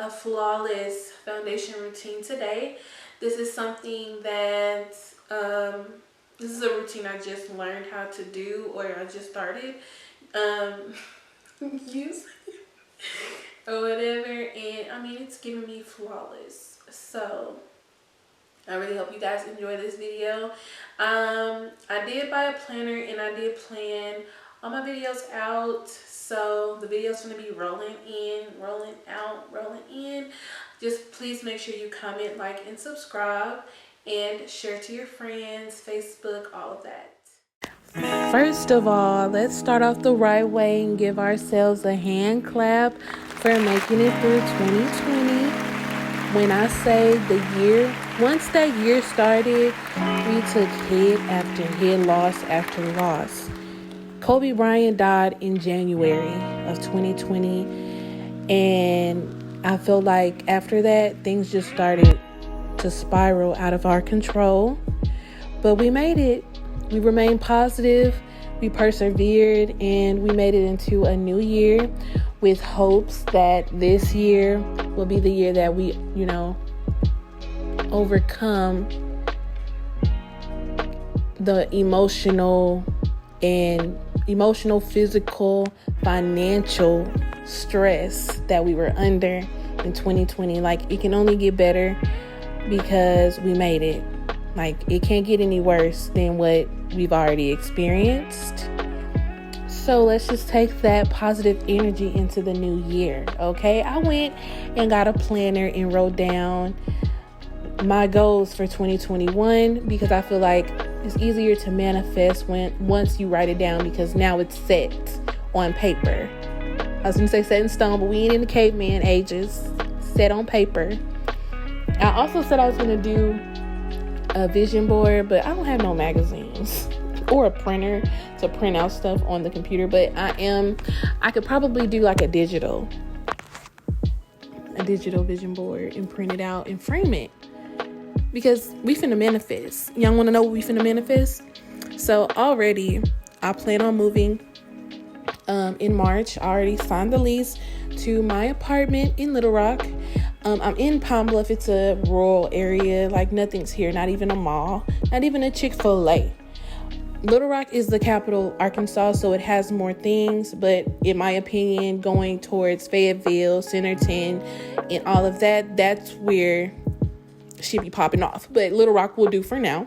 a flawless foundation routine today. This is something that, this is a routine I just learned how to do, or I just started use or whatever, and I mean, it's giving me flawless. So I really hope you guys enjoy this video. I did buy a planner and I did plan all my videos out. So the video's gonna be rolling in, rolling out, rolling in. Just please make sure you comment, like, and subscribe, and share to your friends, Facebook, all of that. First of all, let's start off the right way and give ourselves a hand clap for making it through 2020. When I say the year, once that year started, we took hit after hit, loss after loss. Kobe Bryant died in January of 2020, and I feel like after that, things just started to spiral out of our control. But we made it. We remained positive, we persevered, and we made it into a new year with hopes that this year will be the year that we, overcome the emotional, physical, financial stress that we were under in 2020. Like, it can only get better because we made it. Like, it can't get any worse than what we've already experienced. So let's just take that positive energy into the new year, okay? I went and got a planner and wrote down my goals for 2021 because I feel like it's easier to manifest once you write it down, because now it's set on paper. I was gonna say set in stone, but we ain't in the caveman ages. Set on paper. I also said I was gonna do a vision board, but I don't have no magazines or a printer to print out stuff on the computer, but I could probably do like a digital vision board and print it out and frame it, because we finna manifest. Y'all want to know what we finna manifest? So already I plan on moving in March. I already signed the lease to my apartment in Little Rock. I'm in Palm Bluff. It's a rural area. Like, nothing's here. Not even a mall. Not even a Chick-fil-A. Little Rock is the capital, Arkansas, so it has more things. But in my opinion, going towards Fayetteville, Centerton, and all of that, that's where she'd be popping off. But Little Rock will do for now.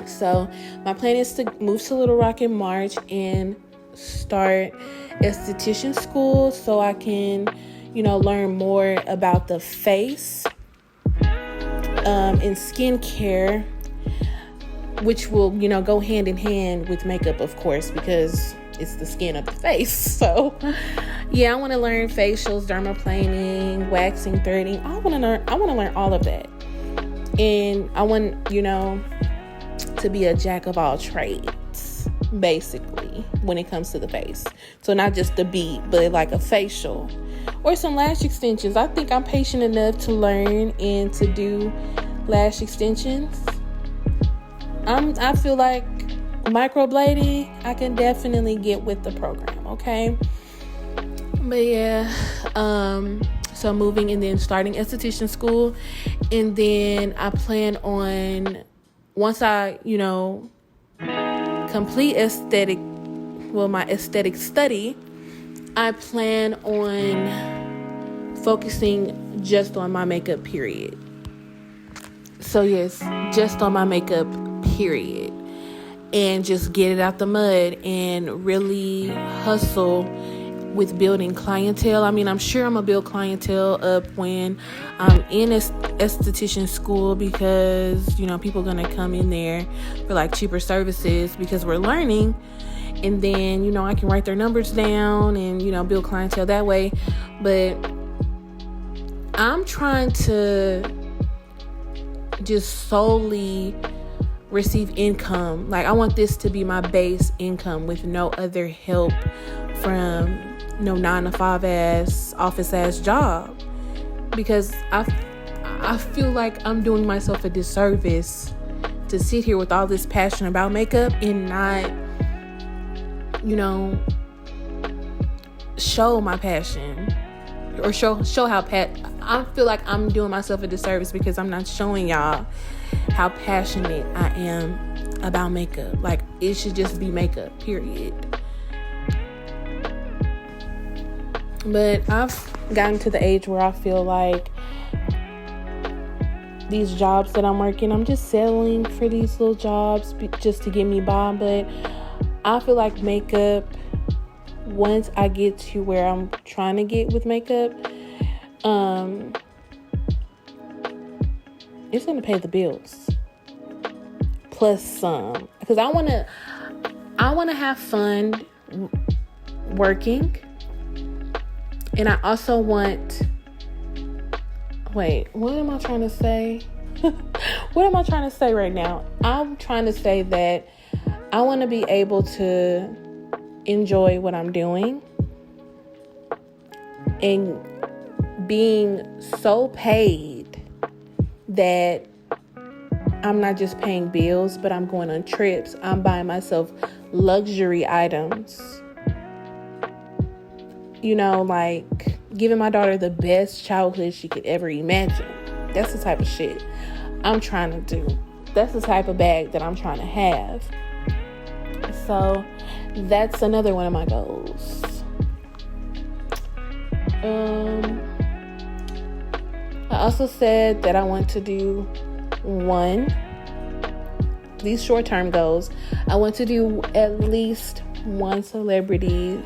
So my plan is to move to Little Rock in March and start esthetician school so I can learn more about the face and skincare, which will, go hand in hand with makeup, of course, because it's the skin of the face. So, yeah, I want to learn facials, dermaplaning, waxing, threading. I want to learn all of that. And I want, to be a jack of all trades, basically, when it comes to the face. So not just the beat, but like a facial or some lash extensions. I think I'm patient enough to learn and to do lash extensions. I feel like microblading, I can definitely get with the program, okay? But yeah, so moving and then starting esthetician school. And then I plan on, once I, complete my aesthetic study, I plan on focusing just on my makeup, period. So yes, just on my makeup, period. And just get it out the mud and really hustle with building clientele. I mean, I'm sure I'm gonna build clientele up when I'm in esthetician school, because people are gonna come in there for like cheaper services because we're learning. And then, I can write their numbers down and, build clientele that way. But I'm trying to just solely receive income. Like, I want this to be my base income with no other help from no 9-to-5 office ass job. Because I feel like I'm doing myself a disservice to sit here with all this passion about makeup and not show my passion or show how I feel like I'm doing myself a disservice because I'm not showing y'all how passionate I am about makeup. Like, it should just be makeup, period. But I've gotten to the age where I feel like these jobs that I'm working, I'm just settling for these little jobs just to get me by. But I feel like makeup, once I get to where I'm trying to get with makeup, it's going to pay the bills. Plus some. Because I want to have fun working. And I also want... Wait, what am I trying to say? What am I trying to say right now? I'm trying to say that I want to be able to enjoy what I'm doing and being so paid that I'm not just paying bills, but I'm going on trips. I'm buying myself luxury items. You know, like giving my daughter the best childhood she could ever imagine. That's the type of shit I'm trying to do. That's the type of bag that I'm trying to have. So that's another one of my goals. I also said that I want to do these short-term goals. I want to do at least one celebrity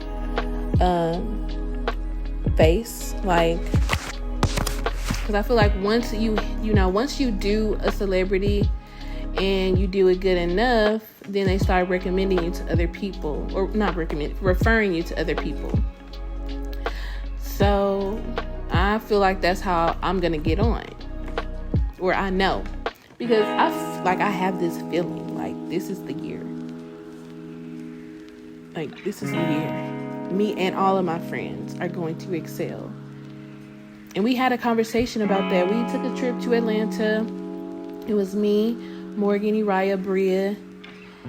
face, like, because I feel like once you do a celebrity and you do it good enough, then they start recommending you to other people, or referring you to other people. So I feel like that's how I'm gonna get on, or I know, because I have this feeling like this is the year. Like, this is the year. Me and all of my friends are going to excel. And we had a conversation about that. We took a trip to Atlanta. It was me, Morgan, Uriah, Bria,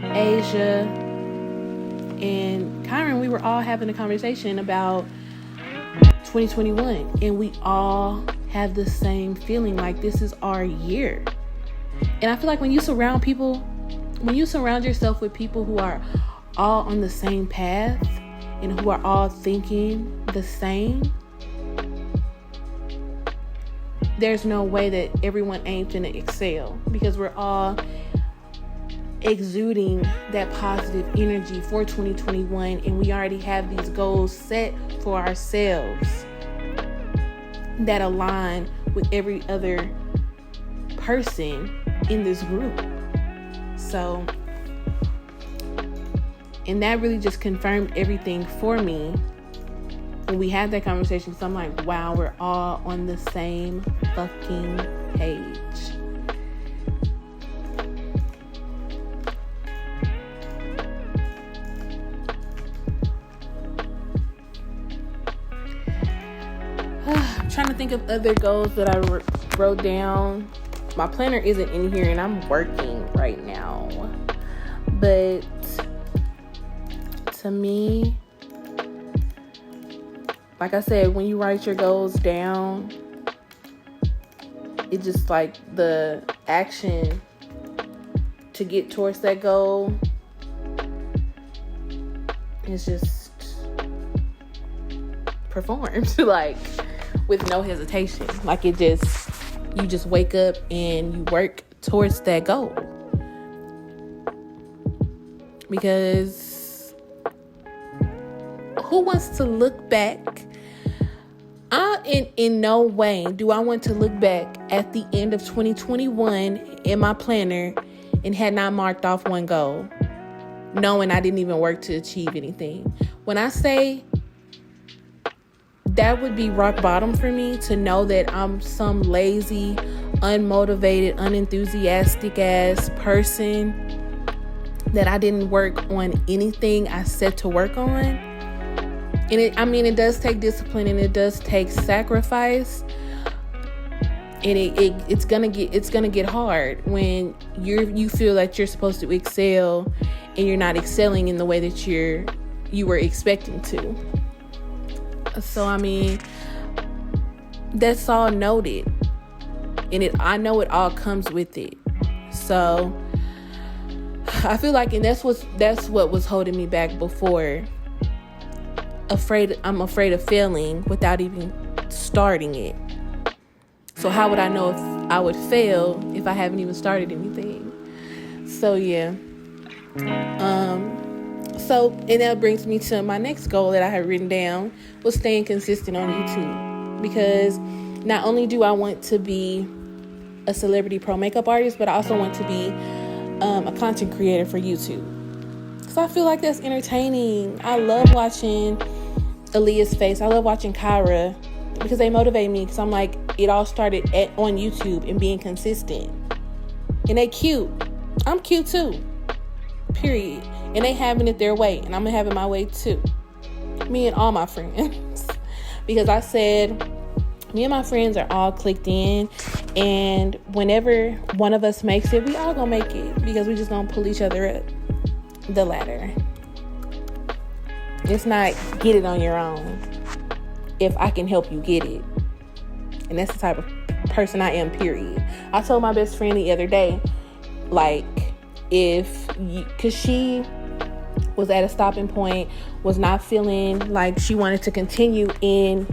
Asia, and Kyron. We were all having a conversation about 2021. And we all have the same feeling, like this is our year. And I feel like when you surround yourself with people who are all on the same path, and who are all thinking the same, there's no way that everyone ain't gonna excel, because we're all exuding that positive energy for 2021, and we already have these goals set for ourselves that align with every other person in this group. So, and that really just confirmed everything for me when we had that conversation. So I'm like, wow, we're all on the same fucking page. I'm trying to think of other goals that I wrote down. My planner isn't in here and I'm working right now. But to me, like I said, when you write your goals down, it's just like the action to get towards that goal is just performed like with no hesitation. Like you just wake up and you work towards that goal. Because who wants to look back? In no way do I want to look back at the end of 2021 in my planner and had not marked off one goal, knowing I didn't even work to achieve anything. When I say that would be rock bottom for me, to know that I'm some lazy, unmotivated, unenthusiastic ass person, that I didn't work on anything I set to work on. And it does take discipline and it does take sacrifice. And it's gonna get hard when you feel that you're supposed to excel and you're not excelling in the way that you were expecting to. So that's all noted. And I know it all comes with it. So I feel like, and that's what was holding me back before. I'm afraid of failing without even starting it. So how would I know if I would fail if I haven't even started anything? So yeah. And that brings me to my next goal that I had written down, was staying consistent on YouTube. Because not only do I want to be a celebrity pro makeup artist, but I also want to be a content creator for YouTube. Because I feel like that's entertaining. I love watching Aaliyah's face. I love watching Kyra, because they motivate me. Because I'm like, it all started on YouTube and being consistent. And they cute. I'm cute too. Period. And they having it their way, and I'm gonna have it my way too. Me and all my friends. Because I said, me and my friends are all clicked in, and whenever one of us makes it, we all gonna make it, because we just gonna pull each other up the ladder. It's not get it on your own if I can help you get it. And that's the type of person I am, period. I told my best friend the other day, like, because she was at a stopping point, was not feeling like she wanted to continue in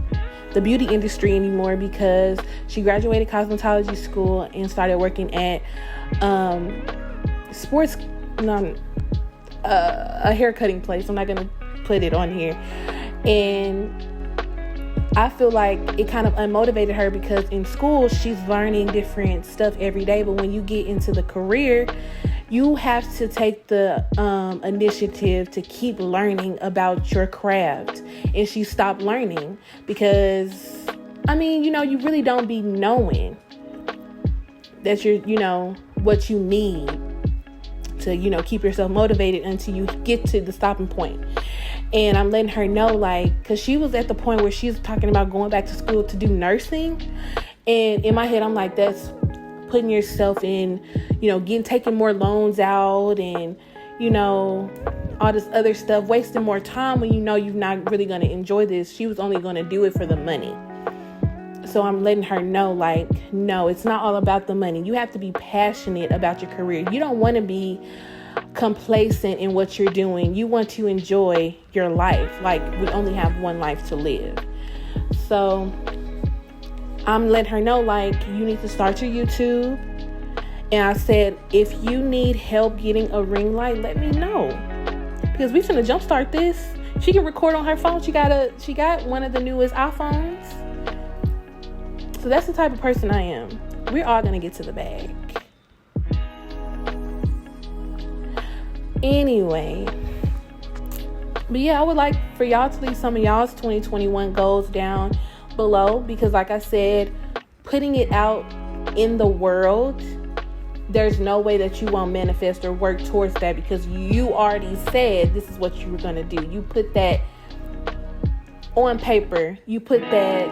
the beauty industry anymore, because she graduated cosmetology school and started working at a hair cutting place. I'm not gonna put it on here. And I feel like it kind of unmotivated her, because in school she's learning different stuff every day, but when you get into the career, you have to take the initiative to keep learning about your craft. And she stopped learning because, you really don't be knowing that you're, what you need to, keep yourself motivated until you get to the stopping point. And I'm letting her know, because she was at the point where she's talking about going back to school to do nursing. And in my head, I'm like, that's putting yourself in, taking more loans out and, all this other stuff, wasting more time when you're not really going to enjoy this. She was only going to do it for the money. So I'm letting her know, no, it's not all about the money. You have to be passionate about your career. You don't want to be complacent in what you're doing. You want to enjoy your life. We only have one life to live. So I'm letting her know, you need to start your YouTube. And I said, if you need help getting a ring light, let me know, because we finna jumpstart this. She can record on her phone. She got one of the newest iPhones. So that's the type of person I am. We're all gonna get to the bag. Anyway, but yeah, I would like for y'all to leave some of y'all's 2021 goals down below, because like I said, putting it out in the world, there's no way that you won't manifest or work towards that, because you already said this is what you were going to do. You put that on paper. You put that,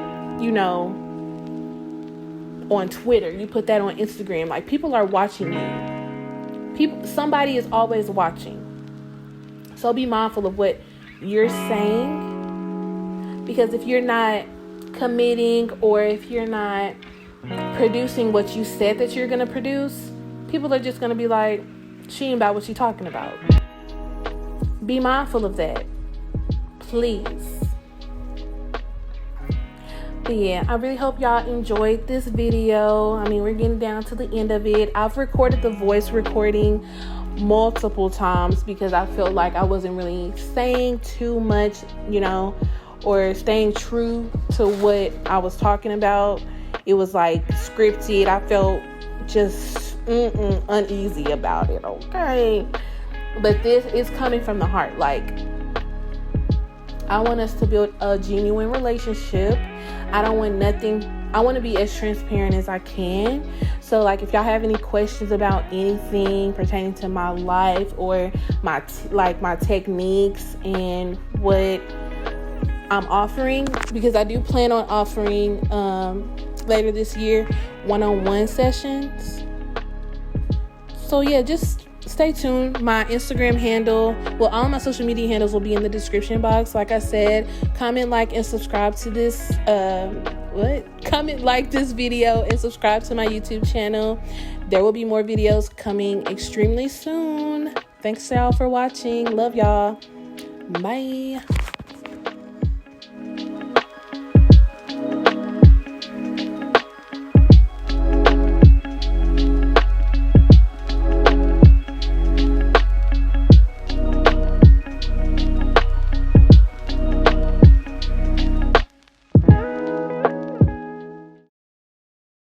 on Twitter. You put that on Instagram. People are watching you. Somebody is always watching. So be mindful of what you're saying, because if you're not committing, or if you're not producing what you said that you're going to produce, people are just going to be like, she ain't about what she talking about. Be mindful of that, please. But yeah, I really hope y'all enjoyed this video. We're getting down to the end of it. I've recorded the voice recording multiple times, because I felt like I wasn't really saying too much, or staying true to what I was talking about. It was scripted. I felt just uneasy about it, okay? But this is coming from the heart. I want us to build a genuine relationship. I don't want nothing. I want to be as transparent as I can. So if y'all have any questions about anything pertaining to my life, or my techniques and what I'm offering, because I do plan on offering later this year one-on-one sessions. So yeah, just stay tuned. My Instagram handle, all my social media handles will be in the description box. Like I said, comment, like, and subscribe to this Comment, like this video, and subscribe to my YouTube channel. There will be more videos coming extremely soon. Thanks y'all for watching. Love y'all. Bye.